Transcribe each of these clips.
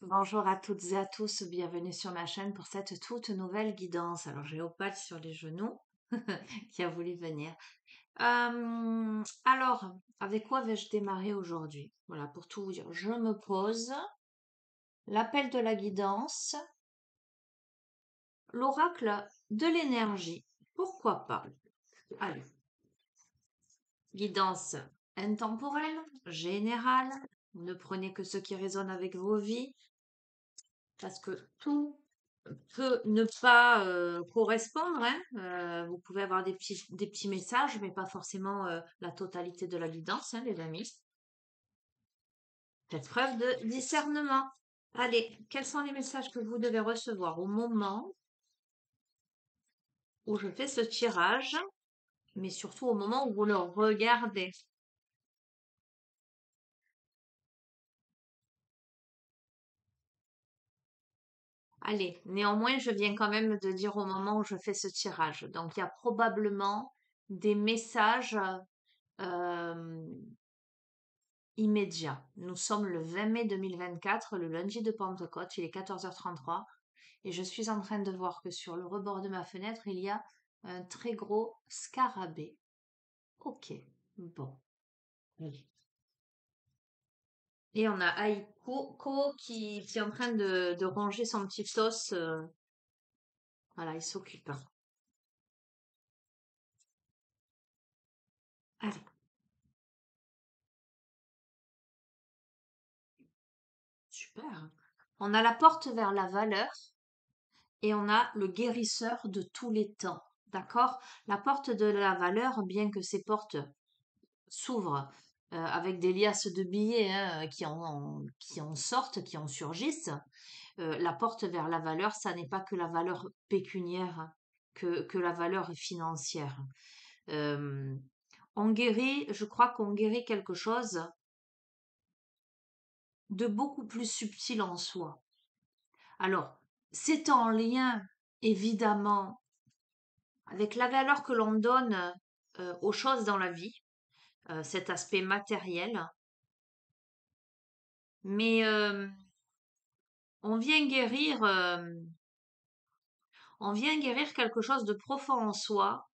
Bonjour à toutes et à tous, bienvenue sur ma chaîne pour cette toute nouvelle guidance. Alors j'ai Opal sur les genoux qui a voulu venir. Alors, avec quoi vais-je démarrer aujourd'hui? Voilà, pour tout vous dire, je me pose, l'appel de la guidance, l'oracle de l'énergie. Pourquoi pas? Allez, guidance intemporelle, générale. Ne prenez que ce qui résonne avec vos vies, parce que tout peut ne pas correspondre, hein. Vous pouvez avoir des petits messages, mais pas forcément la totalité de la guidance, hein, les amis. Faites preuve de discernement. Allez, quels sont les messages que vous devez recevoir au moment où je fais ce tirage, mais surtout au moment où vous le regardez? Allez, néanmoins, je viens quand même de dire au moment où je fais ce tirage. Donc, il y a probablement des messages euh, immédiat. Nous sommes le 20 mai 2024, le lundi de Pentecôte, il est 14h33 et je suis en train de voir que sur le rebord de ma fenêtre, il y a un très gros scarabée. Ok, bon. Allez. Et on a Aiko qui est en train de ronger son petit os. Voilà, il s'occupe, hein. Allez, super. On a la porte vers la valeur et on a le guérisseur de tous les temps. D'accord? La porte de la valeur, bien que ces portes s'ouvrent avec des liasses de billets, hein, qui en sortent, qui en surgissent, la porte vers la valeur, ça n'est pas que la valeur pécuniaire, hein, que la valeur financière. Euh, on guérit, je crois qu'on guérit quelque chose de beaucoup plus subtil en soi. Alors, c'est en lien, évidemment, avec la valeur que l'on donne aux choses dans la vie, cet aspect matériel, mais on vient guérir, on vient guérir quelque chose de profond en soi.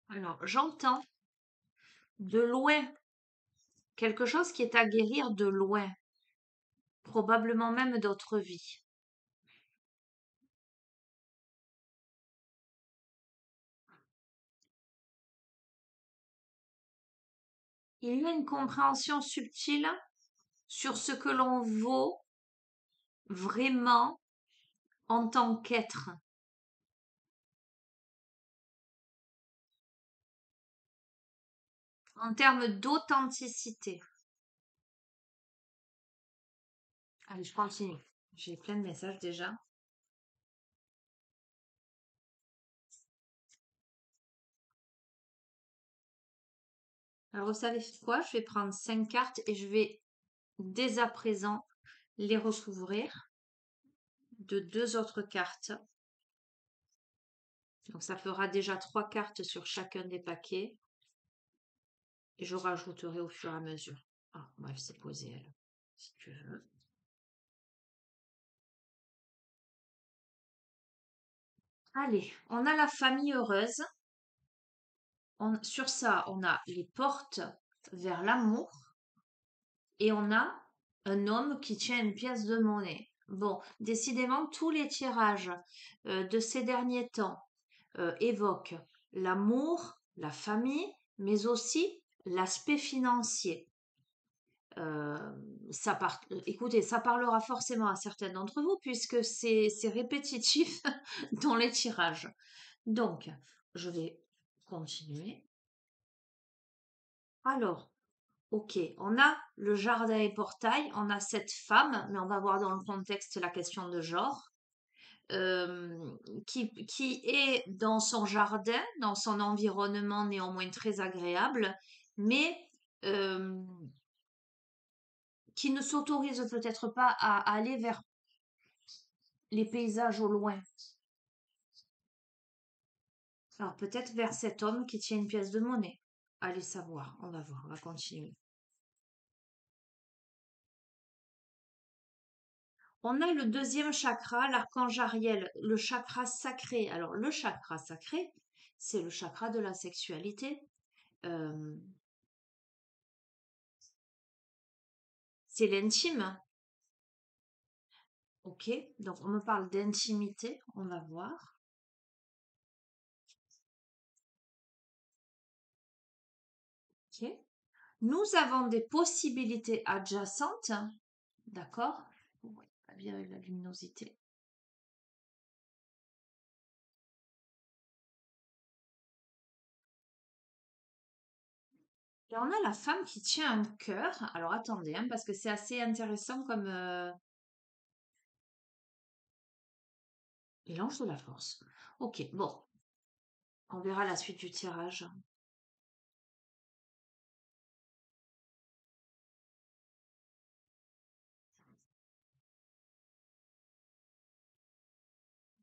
Alors, j'entends de loin quelque chose qui est à guérir de loin, probablement même d'autres vies. Il y a une compréhension subtile sur ce que l'on vaut vraiment en tant qu'être, en termes d'authenticité. Allez, je continue. J'ai plein de messages déjà. Alors, vous savez quoi? Je vais prendre 5 cartes et je vais dès à présent les recouvrir de 2 autres cartes. Donc, ça fera déjà 3 cartes sur chacun des paquets. Et je rajouterai au fur et à mesure. Ah, bref, c'est posé, elle, si tu veux. Allez, on a la famille heureuse. Sur ça, on a les portes vers l'amour. Et on a un homme qui tient une pièce de monnaie. Bon, décidément, tous les tirages de ces derniers temps évoquent l'amour, la famille, mais aussi l'aspect financier. Euh, écoutez, ça parlera forcément à certains d'entre vous puisque c'est répétitif dans les tirages. Donc, je vais continuer. Alors, ok, on a le jardin et portail, on a cette femme, mais on va voir dans le contexte la question de genre, euh, qui est dans son jardin, dans son environnement néanmoins très agréable, mais euh, qui ne s'autorise peut-être pas à aller vers les paysages au loin. Alors peut-être vers cet homme qui tient une pièce de monnaie. Allez savoir, on va voir, on va continuer. On a le deuxième chakra, l'archange Ariel, le chakra sacré. Alors, le chakra sacré, c'est le chakra de la sexualité. Euh, c'est l'intime. Ok, donc on me parle d'intimité, on va voir. Ok. Nous avons des possibilités adjacentes, d'accord? Ouais, pas bien avec la luminosité. Et on a la femme qui tient un cœur. Alors attendez, hein, parce que c'est assez intéressant comme et l'ange de la force. Ok, bon, on verra la suite du tirage.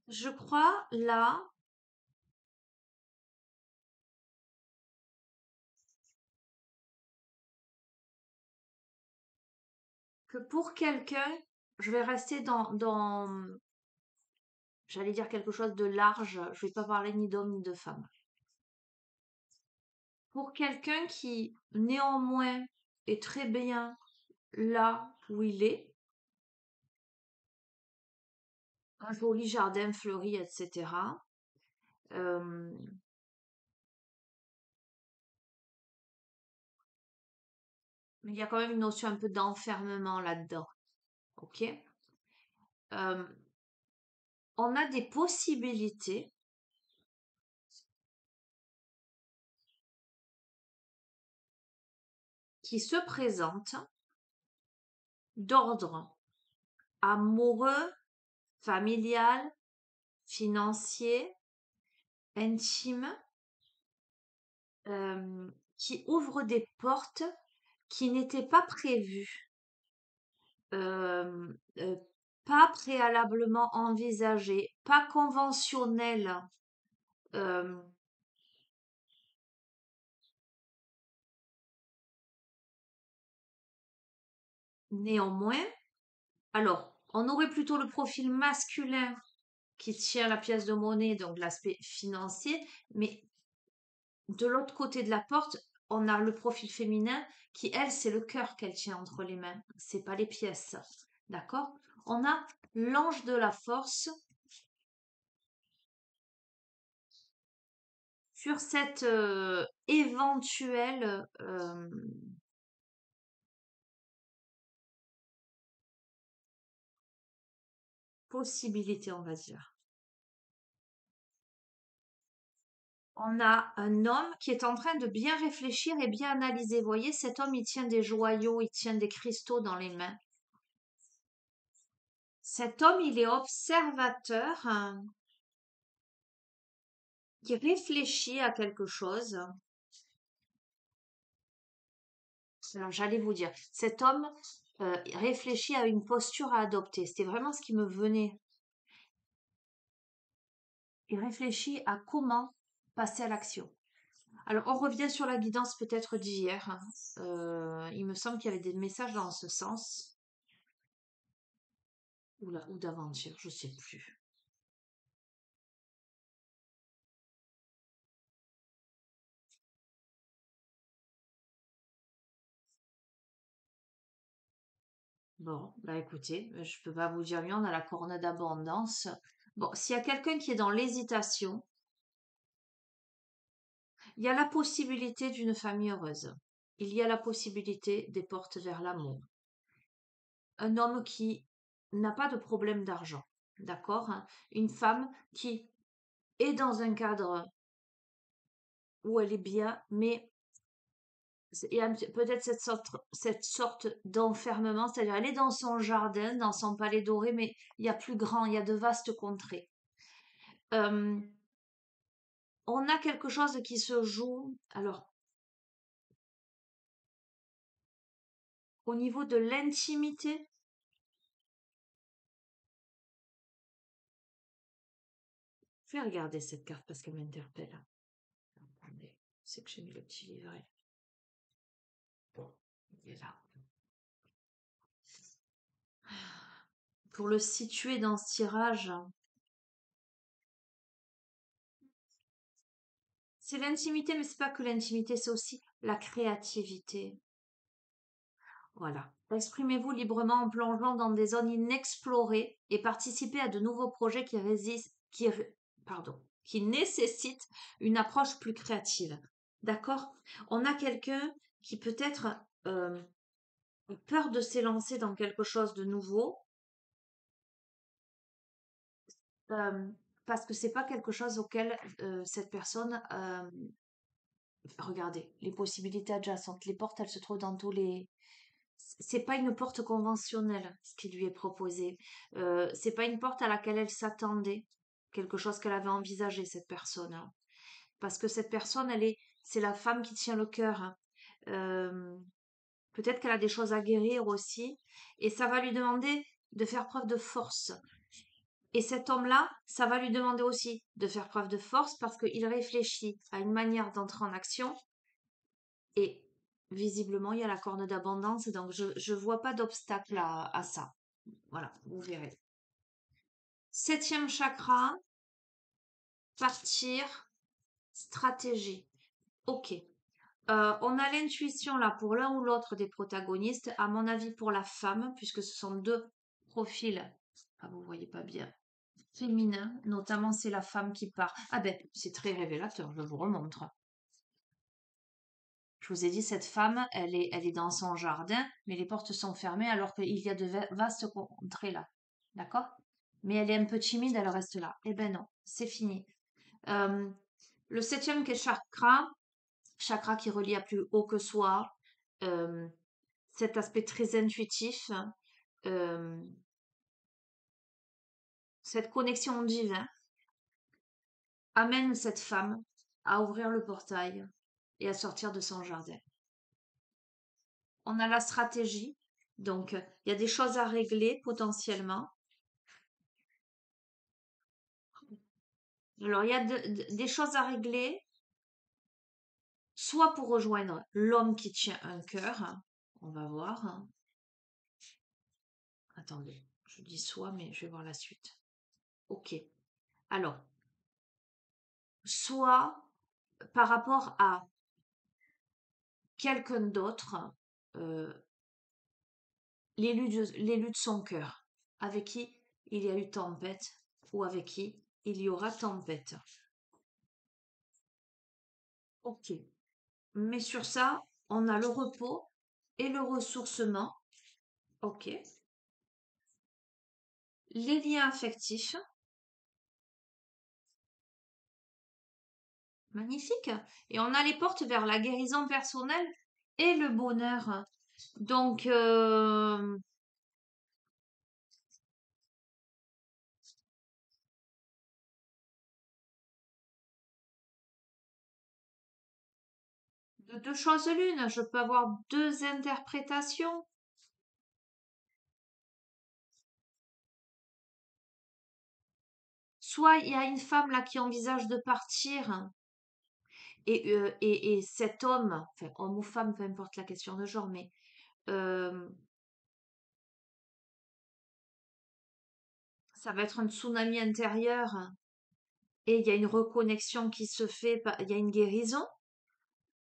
Je crois là que pour quelqu'un, je vais rester j'allais dire quelque chose de large. Je vais pas parler ni d'homme ni de femme. Pour quelqu'un qui, néanmoins, est très bien là où il est, un joli jardin fleuri, etc. euh, mais il y a quand même une notion un peu d'enfermement là-dedans. Ok? Euh, on a des possibilités qui se présentent d'ordre amoureux, familial, financier, intime, qui ouvrent des portes qui n'étaient pas prévues, euh, euh, pas préalablement envisagées, pas conventionnelles. euh, néanmoins, alors, on aurait plutôt le profil masculin qui tient la pièce de monnaie, donc l'aspect financier, mais de l'autre côté de la porte, on a le profil féminin qui, elle, c'est le cœur qu'elle tient entre les mains, c'est pas les pièces. D'accord? On a l'ange de la force sur cette éventuelle possibilité, on va dire. On a un homme qui est en train de bien réfléchir et bien analyser. Vous voyez, cet homme, il tient des joyaux, il tient des cristaux dans les mains. Cet homme, il est observateur, hein, qui réfléchit à quelque chose. Alors, j'allais vous dire, cet homme réfléchit à une posture à adopter. C'était vraiment ce qui me venait. Il réfléchit à comment passer à l'action. Alors, on revient sur la guidance peut-être d'hier, hein. Il me semble qu'il y avait des messages dans ce sens. Ou d'avant-hier, je sais plus. Bon, bah écoutez, je peux pas vous dire mieux, on a la corne d'abondance. Bon, s'il y a quelqu'un qui est dans l'hésitation, il y a la possibilité d'une famille heureuse. Il y a la possibilité des portes vers l'amour. Un homme qui n'a pas de problème d'argent, d'accord, hein. Une femme qui est dans un cadre où elle est bien, mais il y a peut-être cette sorte d'enfermement, c'est-à-dire elle est dans son jardin, dans son palais doré, mais il y a plus grand, il y a de vastes contrées. Euh, on a quelque chose qui se joue, alors, au niveau de l'intimité. Je vais regarder cette carte parce qu'elle m'interpelle. Attendez, c'est que j'ai mis le petit livret. Bon, il est là. pour le situer dans ce tirage. C'est l'intimité, mais c'est pas que l'intimité, c'est aussi la créativité. Voilà. Exprimez-vous librement en plongeant dans des zones inexplorées et participez à de nouveaux projets qui nécessitent une approche plus créative. D'accord? On a quelqu'un qui peut-être a peur de s'élancer dans quelque chose de nouveau euh, parce que c'est pas quelque chose auquel cette personne regardez, les possibilités adjacentes, les portes, elles se trouvent dans tous les. C'est pas une porte conventionnelle, ce qui lui est proposé. C'est pas une porte à laquelle elle s'attendait, quelque chose qu'elle avait envisagé, cette personne, hein. Parce que cette personne, c'est la femme qui tient le cœur, hein. Euh, Peut-être qu'elle a des choses à guérir aussi, et ça va lui demander de faire preuve de force. Et cet homme-là, ça va lui demander aussi de faire preuve de force parce qu'il réfléchit à une manière d'entrer en action. Et visiblement, il y a la corne d'abondance, donc je vois pas d'obstacle à ça. Voilà, vous verrez. Septième chakra, partir, stratégie. Ok. On a l'intuition là pour l'un ou l'autre des protagonistes, à mon avis pour la femme, puisque ce sont deux profils. Ah, vous voyez pas bien. Féminin, notamment c'est la femme qui part. Ah ben, c'est très révélateur, je vous remontre. Je vous ai dit, cette femme, elle est dans son jardin, mais les portes sont fermées alors qu'il y a de vastes contrées là. D'accord? Mais elle est un peu timide, elle reste là. Eh ben non, c'est fini. Euh, le septième qui est chakra, chakra qui relie à plus haut que soi, euh, cet aspect très intuitif, euh, cette connexion divine amène cette femme à ouvrir le portail et à sortir de son jardin. On a la stratégie, donc il y a des choses à régler potentiellement. Alors il y a des choses à régler, soit pour rejoindre l'homme qui tient un cœur, on va voir. Attendez, je dis soit, mais je vais voir la suite. Ok. Alors, soit par rapport à quelqu'un d'autre, euh, l'élu de son cœur, avec qui il y a eu tempête ou avec qui il y aura tempête. Ok. Mais sur ça, on a le repos et le ressourcement. Ok. Les liens affectifs. Magnifique. Et on a les portes vers la guérison personnelle et le bonheur. Donc, de deux choses l'une, je peux avoir deux interprétations. Soit il y a une femme là qui envisage de partir et cet homme, enfin homme ou femme, peu importe la question de genre, mais euh, ça va être un tsunami intérieur et il y a une reconnexion qui se fait, il y a une guérison.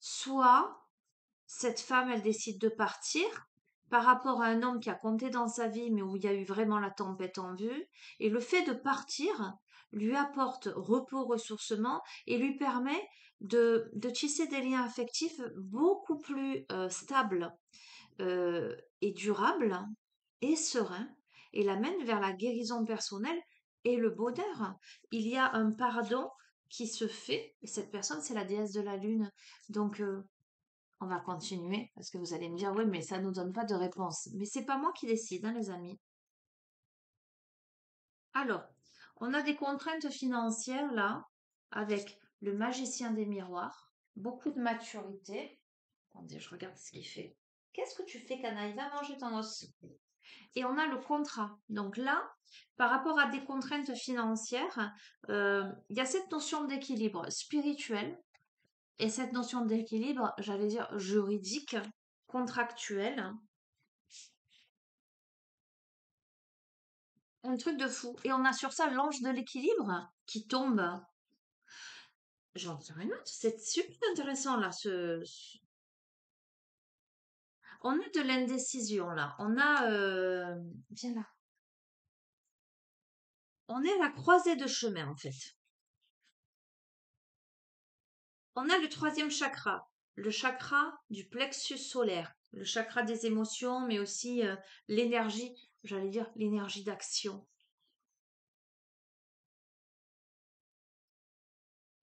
Soit cette femme, elle décide de partir par rapport à un homme qui a compté dans sa vie, mais où il y a eu vraiment la tempête en vue. Et le fait de partir lui apporte repos, ressourcement et lui permet de tisser des liens affectifs beaucoup plus stables et durables et sereins et l'amène vers la guérison personnelle et le bonheur. Il y a un pardon qui se fait, et cette personne, c'est la déesse de la lune. Donc, on va continuer parce que vous allez me dire, oui, mais ça ne nous donne pas de réponse. Mais c'est pas moi qui décide, hein, les amis. Alors, on a des contraintes financières là, avec le magicien des miroirs, beaucoup de maturité. Attendez, je regarde ce qu'il fait. Qu'est-ce que tu fais, canaille? Va manger ton os. Et on a le contrat. Donc là, par rapport à des contraintes financières, il y a cette notion d'équilibre spirituel et cette notion d'équilibre, j'allais dire juridique, contractuel. un truc de fou. Et on a sur ça l'ange de l'équilibre qui tombe. J'en sais rien. C'est super intéressant là. On a de l'indécision là. On a. Viens là. On est à la croisée de chemin en fait. On a le troisième chakra, le chakra du plexus solaire, le chakra des émotions, mais aussi l'énergie, j'allais dire l'énergie d'action.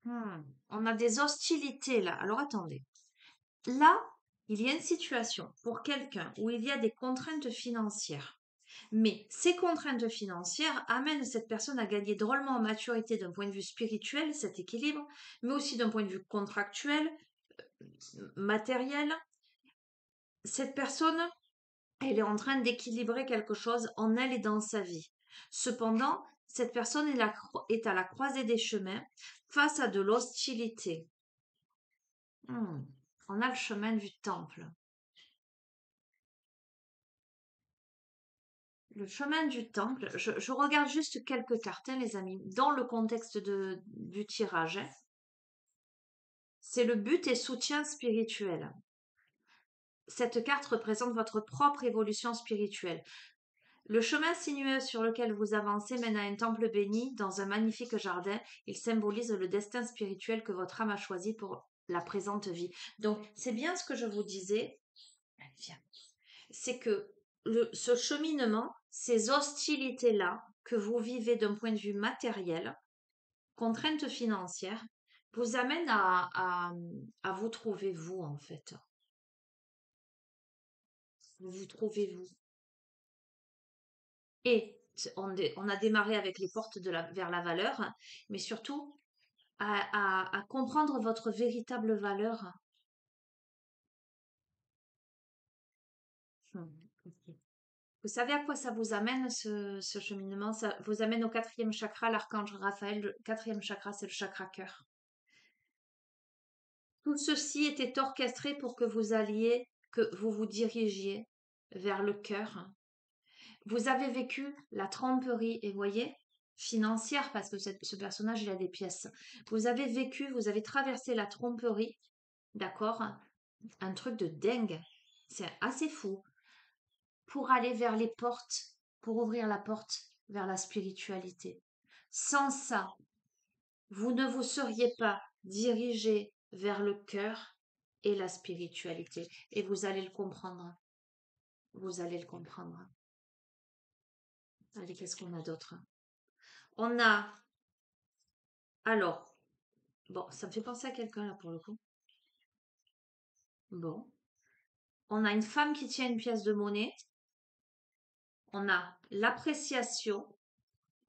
On a des hostilités là. Alors attendez. Là, il y a une situation pour quelqu'un où il y a des contraintes financières. Mais ces contraintes financières amènent cette personne à gagner drôlement en maturité d'un point de vue spirituel, cet équilibre, mais aussi d'un point de vue contractuel, matériel. Cette personne, elle est en train d'équilibrer quelque chose en elle et dans sa vie. Cependant, cette personne est à la croisée des chemins face à de l'hostilité. On a le chemin du temple. Le chemin du temple, je regarde juste quelques cartes, hein, les amis, dans le contexte du tirage, hein. C'est le but et soutien spirituel. Cette carte représente votre propre évolution spirituelle. Le chemin sinueux sur lequel vous avancez mène à un temple béni dans un magnifique jardin. Il symbolise le destin spirituel que votre âme a choisi pour la présente vie. Donc, c'est bien ce que je vous disais. Allez, viens. C'est que ce cheminement, ces hostilités-là que vous vivez d'un point de vue matériel, contraintes financières, vous amènent à vous trouver vous, en fait. Vous trouvez vous. Et on a démarré avec les portes vers la valeur, mais surtout à comprendre votre véritable valeur. Hmm, ok. Vous savez à quoi ça vous amène, ce cheminement? Ça vous amène au quatrième chakra, l'archange Raphaël. Le quatrième chakra, c'est le chakra cœur. Tout ceci était orchestré pour que vous vous dirigiez vers le cœur. Vous avez vécu la tromperie, et voyez, financière, parce que ce personnage, il a des pièces. Vous avez vécu, vous avez traversé la tromperie, d'accord? Un truc de dingue. C'est assez fou. Pour aller vers les portes, pour ouvrir la porte vers la spiritualité. Sans ça, vous ne vous seriez pas dirigé vers le cœur et la spiritualité. Et vous allez le comprendre. Vous allez le comprendre. Allez, qu'est-ce qu'on a d'autre? On a, alors, bon, ça me fait penser à quelqu'un là pour le coup. Bon, on a une femme qui tient une pièce de monnaie. On a l'appréciation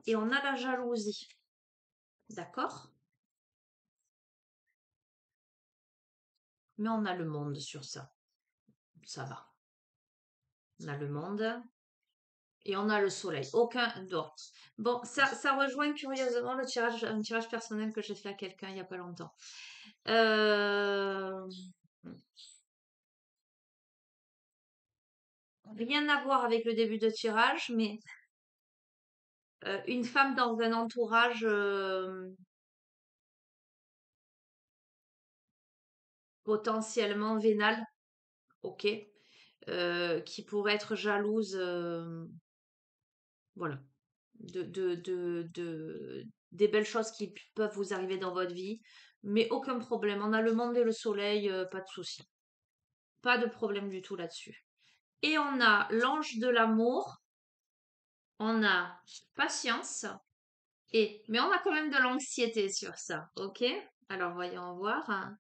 et on a la jalousie. D'accord? Mais on a le monde sur ça. Ça va. On a le monde et on a le soleil. Aucun d'autre. Bon, ça rejoint curieusement un tirage personnel que j'ai fait à quelqu'un il n'y a pas longtemps. Euh, Rien à voir avec le début de tirage, mais une femme dans un entourage potentiellement vénal, ok, qui pourrait être jalouse, voilà, des belles choses qui peuvent vous arriver dans votre vie, mais aucun problème. On a le monde et le soleil, pas de souci. Pas de problème du tout là-dessus. Et on a l'ange de l'amour, on a patience, mais on a quand même de l'anxiété sur ça, ok? Alors voyons voir, hein.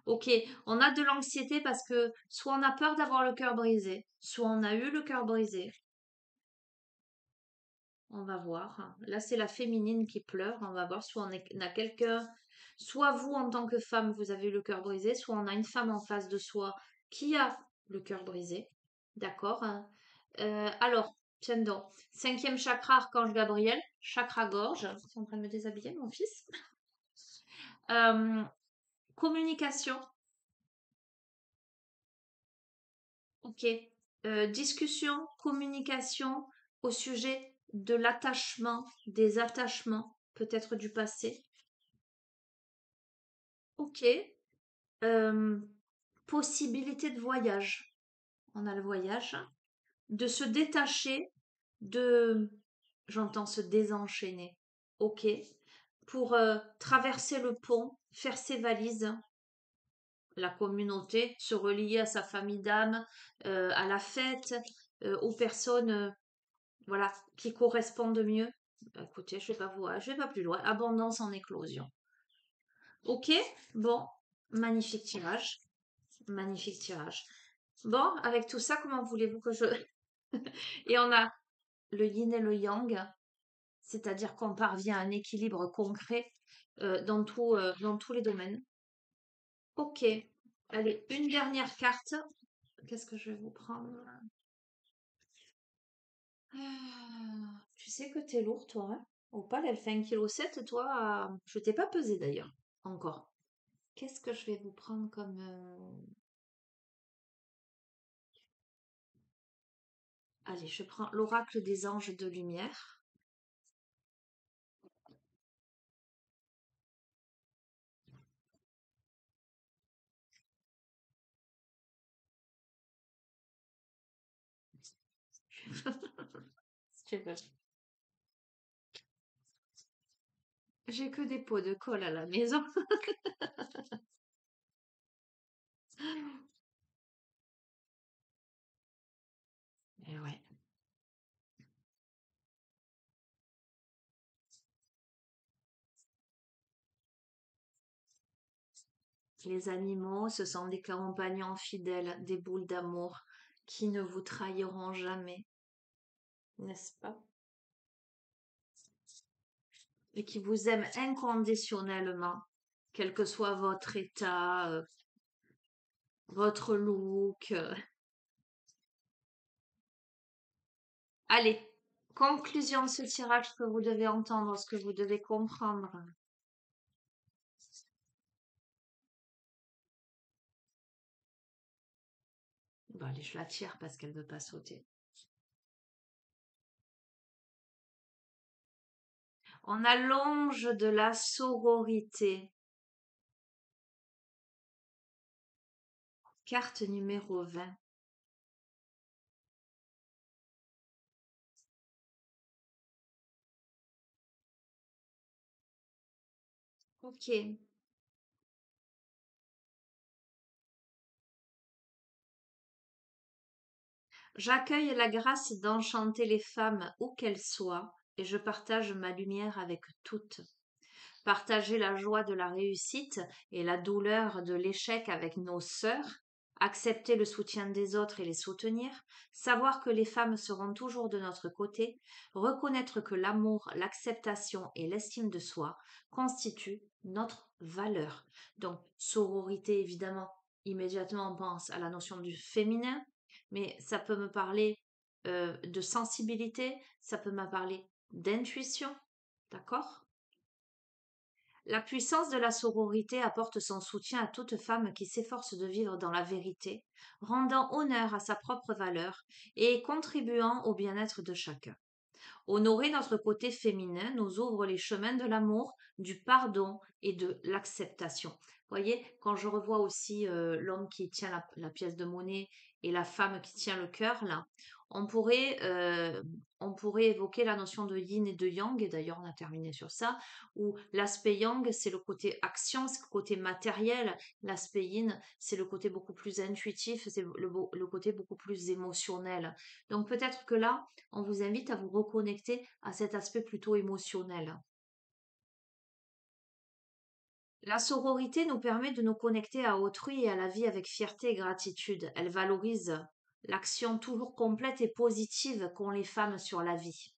Ok, on a de l'anxiété parce que soit on a peur d'avoir le cœur brisé, soit on a eu le cœur brisé. On va voir. Là, c'est la féminine qui pleure. On va voir. Soit on a quelqu'un, soit vous, en tant que femme, vous avez le cœur brisé, soit on a une femme en face de soi qui a le cœur brisé. D'accord? Alors, tiens donc. Cinquième chakra, archange Gabriel. Chakra gorge. Je suis en train de me déshabiller, mon fils. Euh, Communication. Ok. Discussion, communication au sujet de l'attachement, des attachements, peut-être du passé. Ok. Euh, Possibilité de voyage. On a le voyage. De se détacher de, j'entends se désenchaîner. Ok. Pour traverser le pont, faire ses valises, la communauté, se relier à sa famille d'âme, à la fête, aux personnes voilà, qui correspondent mieux. Bah, écoutez, je vais pas plus loin. Abondance en éclosion. Ok, bon, magnifique tirage. Magnifique tirage. Bon, avec tout ça, comment voulez-vous que je... Et on a le yin et le yang, c'est-à-dire qu'on parvient à un équilibre concret dans tous les domaines. Ok, allez, une dernière carte. Qu'est-ce que je vais vous prendre? Tu sais que t'es lourd, toi, hein? Opale, elle fait 1,7 kg, toi. Je t'ai pas pesé d'ailleurs, encore. Qu'est-ce que je vais vous prendre comme... Allez, je prends l'oracle des anges de lumière. Si tu veux. J'ai que des pots de colle à la maison. Et ouais. Les animaux, ce sont des compagnons fidèles, des boules d'amour qui ne vous trahiront jamais, n'est-ce pas? Et qui vous aiment inconditionnellement, quel que soit votre état, votre look. Allez, conclusion de ce tirage, ce que vous devez entendre, ce que vous devez comprendre. Bon, allez, je la tire parce qu'elle ne veut pas sauter. On a l'ange de la sororité. Carte numéro 20. Ok. J'accueille la grâce d'enchanter les femmes où qu'elles soient, et je partage ma lumière avec toutes. Partager la joie de la réussite et la douleur de l'échec avec nos sœurs, accepter le soutien des autres et les soutenir, savoir que les femmes seront toujours de notre côté, reconnaître que l'amour, l'acceptation et l'estime de soi constituent notre valeur. Donc, sororité, évidemment, immédiatement on pense à la notion du féminin, mais ça peut me parler de sensibilité, ça peut me parler d'intuition, d'accord? La puissance de la sororité apporte son soutien à toute femme qui s'efforce de vivre dans la vérité, rendant honneur à sa propre valeur et contribuant au bien-être de chacun. Honorer notre côté féminin nous ouvre les chemins de l'amour, du pardon et de l'acceptation. Voyez, quand je revois aussi l'homme qui tient la pièce de monnaie et la femme qui tient le cœur, là, on pourrait, euh, on pourrait évoquer la notion de yin et de yang, et d'ailleurs on a terminé sur ça, où l'aspect yang, c'est le côté action, c'est le côté matériel, l'aspect yin, c'est le côté beaucoup plus intuitif, c'est le côté beaucoup plus émotionnel. Donc peut-être que là, on vous invite à vous reconnecter à cet aspect plutôt émotionnel. La sororité nous permet de nous connecter à autrui et à la vie avec fierté et gratitude. Elle valorise l'action toujours complète et positive qu'ont les femmes sur la vie.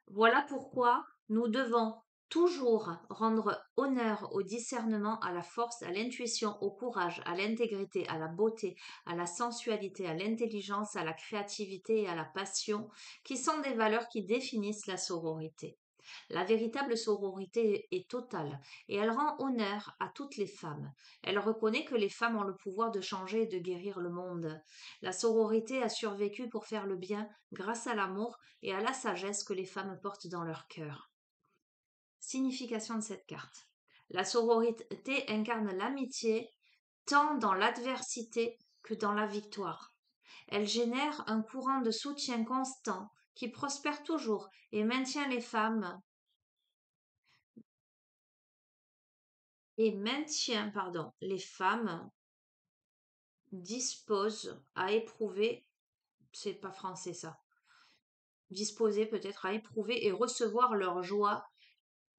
Voilà pourquoi nous devons toujours rendre honneur au discernement, à la force, à l'intuition, au courage, à l'intégrité, à la beauté, à la sensualité, à l'intelligence, à la créativité et à la passion, qui sont des valeurs qui définissent la sororité. La véritable sororité est totale et elle rend honneur à toutes les femmes. Elle reconnaît que les femmes ont le pouvoir de changer et de guérir le monde. La sororité a survécu pour faire le bien grâce à l'amour et à la sagesse que les femmes portent dans leur cœur. Signification de cette carte. La sororité incarne l'amitié tant dans l'adversité que dans la victoire. Elle génère un courant de soutien constant qui prospère toujours et maintient les femmes disposent à éprouver, c'est pas français ça, disposées peut-être à éprouver et recevoir leurs joies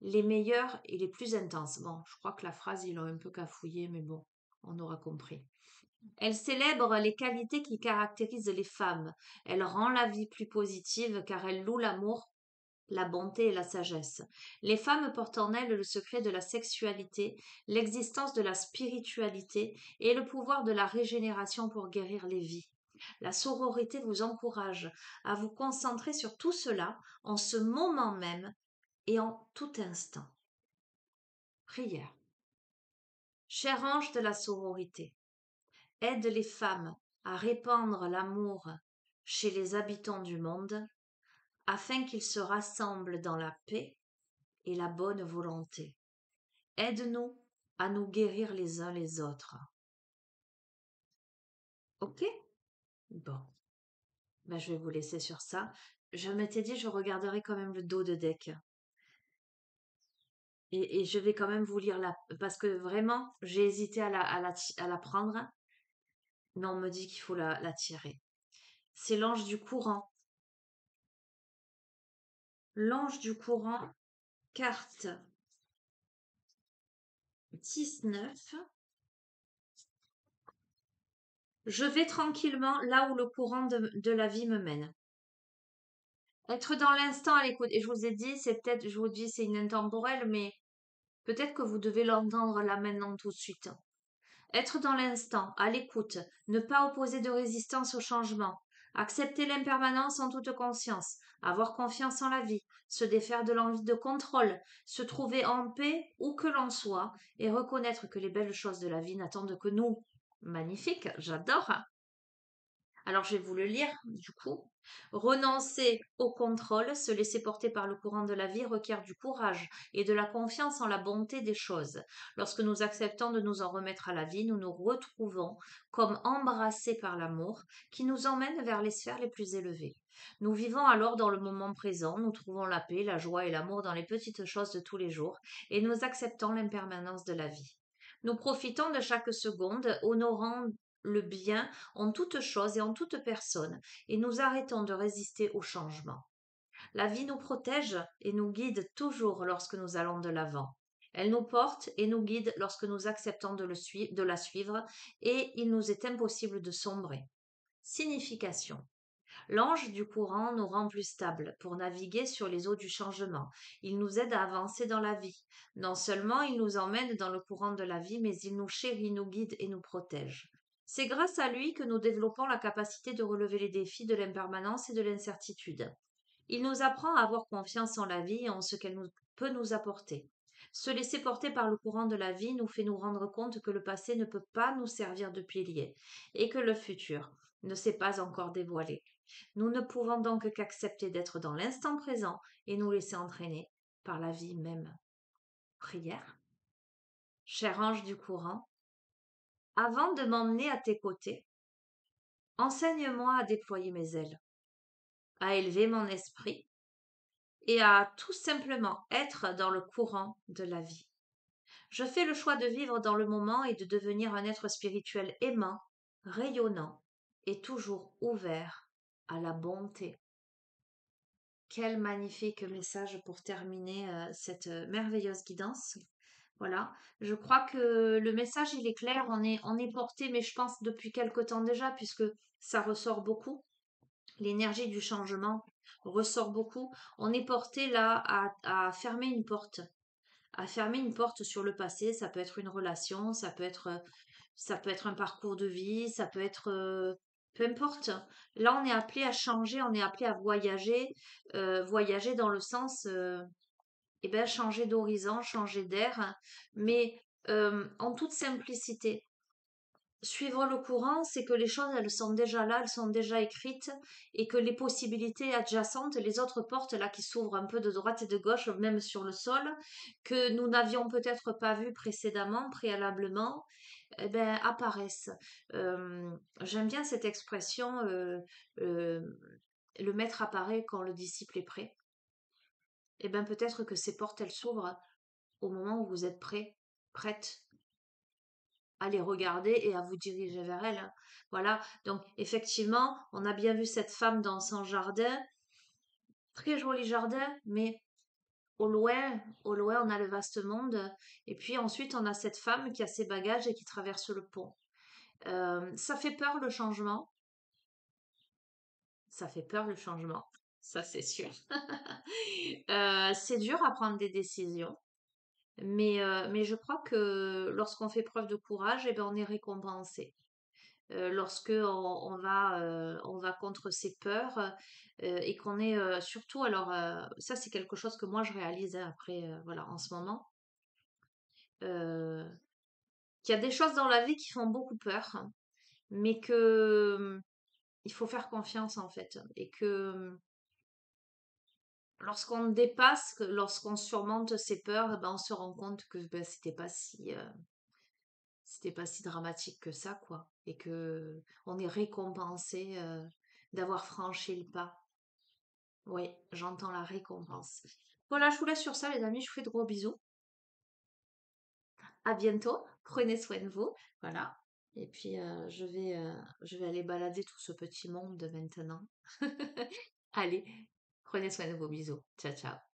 les meilleures et les plus intenses. Bon, je crois que la phrase, ils l'ont un peu cafouillée, mais bon, on aura compris. Elle célèbre les qualités qui caractérisent les femmes. Elle rend la vie plus positive car elle loue l'amour, la bonté et la sagesse. Les femmes portent en elles le secret de la sexualité, l'existence de la spiritualité et le pouvoir de la régénération pour guérir les vies. La sororité vous encourage à vous concentrer sur tout cela en ce moment même et en tout instant. Prière. Cher ange de la sororité, aide les femmes à répandre l'amour chez les habitants du monde, afin qu'ils se rassemblent dans la paix et la bonne volonté. Aide-nous à nous guérir les uns les autres. Ok? Bon, ben, je vais vous laisser sur ça. Je m'étais dit, je regarderai quand même le dos de deck. Et je vais quand même vous lire la... Parce que vraiment, j'ai hésité à la prendre. Mais on me dit qu'il faut la tirer. C'est l'ange du courant. L'ange du courant, carte 19. Je vais tranquillement là où le courant de la vie me mène. Être dans l'instant à l'écoute. Et je vous ai dit, c'est peut-être, je vous dis, c'est une intemporelle, mais peut-être que vous devez l'entendre là maintenant tout de suite. Être dans l'instant, à l'écoute, ne pas opposer de résistance au changement, accepter l'impermanence en toute conscience, avoir confiance en la vie, se défaire de l'envie de contrôle, se trouver en paix où que l'on soit et reconnaître que les belles choses de la vie n'attendent que nous. Magnifique, j'adore. Alors je vais vous le lire du coup. Renoncer au contrôle, se laisser porter par le courant de la vie requiert du courage et de la confiance en la bonté des choses. Lorsque nous acceptons de nous en remettre à la vie, nous nous retrouvons comme embrassés par l'amour qui nous emmène vers les sphères les plus élevées. Nous vivons alors dans le moment présent, nous trouvons la paix, la joie et l'amour dans les petites choses de tous les jours et nous acceptons l'impermanence de la vie. Nous profitons de chaque seconde, honorant le bien en toute chose et en toute personne, et nous arrêtons de résister au changement. La vie nous protège et nous guide toujours lorsque nous allons de l'avant. Elle nous porte et nous guide lorsque nous acceptons de la suivre, et il nous est impossible de sombrer. Signification. L'ange du courant nous rend plus stables pour naviguer sur les eaux du changement. Il nous aide à avancer dans la vie. Non seulement il nous emmène dans le courant de la vie, mais il nous chérit, nous guide et nous protège. C'est grâce à lui que nous développons la capacité de relever les défis de l'impermanence et de l'incertitude. Il nous apprend à avoir confiance en la vie et en ce qu'elle peut nous apporter. Se laisser porter par le courant de la vie nous fait nous rendre compte que le passé ne peut pas nous servir de pilier et que le futur ne s'est pas encore dévoilé. Nous ne pouvons donc qu'accepter d'être dans l'instant présent et nous laisser entraîner par la vie même. Prière. Cher ange du courant, avant de m'emmener à tes côtés, enseigne-moi à déployer mes ailes, à élever mon esprit et à tout simplement être dans le courant de la vie. Je fais le choix de vivre dans le moment et de devenir un être spirituel aimant, rayonnant et toujours ouvert à la bonté. Quel magnifique message pour terminer cette merveilleuse guidance. Voilà, je crois que le message il est clair, on est porté, mais je pense depuis quelque temps déjà, puisque ça ressort beaucoup. L'énergie du changement ressort beaucoup. On est porté là à fermer une porte, sur le passé. Ça peut être une relation, ça peut être un parcours de vie, ça peut être peu importe. Là, on est appelé à changer, on est appelé à voyager, voyager dans le sens eh ben, changer d'horizon, changer d'air, mais en toute simplicité. Suivre le courant, c'est que les choses, elles sont déjà là, elles sont déjà écrites, et que les possibilités adjacentes, les autres portes là qui s'ouvrent un peu de droite et de gauche, même sur le sol, que nous n'avions peut-être pas vues précédemment, préalablement, eh ben, apparaissent. J'aime bien cette expression, euh, le maître apparaît quand le disciple est prêt. Eh bien, peut-être que ces portes, elles s'ouvrent au moment où vous êtes prêt, prête à les regarder et à vous diriger vers elles. Voilà. Donc, effectivement, on a bien vu cette femme dans son jardin. Très joli jardin, mais au loin, on a le vaste monde. Et puis ensuite, on a cette femme qui a ses bagages et qui traverse le pont. Ça fait peur le changement. Ça fait peur le changement. Ça, c'est sûr. C'est dur à prendre des décisions. Mais je crois que lorsqu'on fait preuve de courage, eh ben, on est récompensé. Lorsque on va contre ses peurs et qu'on est surtout, alors ça c'est quelque chose que moi je réalise hein, après, voilà, en ce moment, euh, qu'il y a des choses dans la vie qui font beaucoup peur, hein, mais que il faut faire confiance en fait, et que lorsqu'on dépasse, lorsqu'on surmonte ses peurs, eh ben, on se rend compte que ben, c'était pas si dramatique que ça, quoi. Et que on est récompensé d'avoir franchi le pas. Oui, j'entends la récompense. Voilà, je vous laisse sur ça, les amis. Je vous fais de gros bisous. À bientôt. Prenez soin de vous. Voilà. Et puis, je vais aller balader tout ce petit monde maintenant. Allez, prenez soin de vos bisous. Ciao, ciao.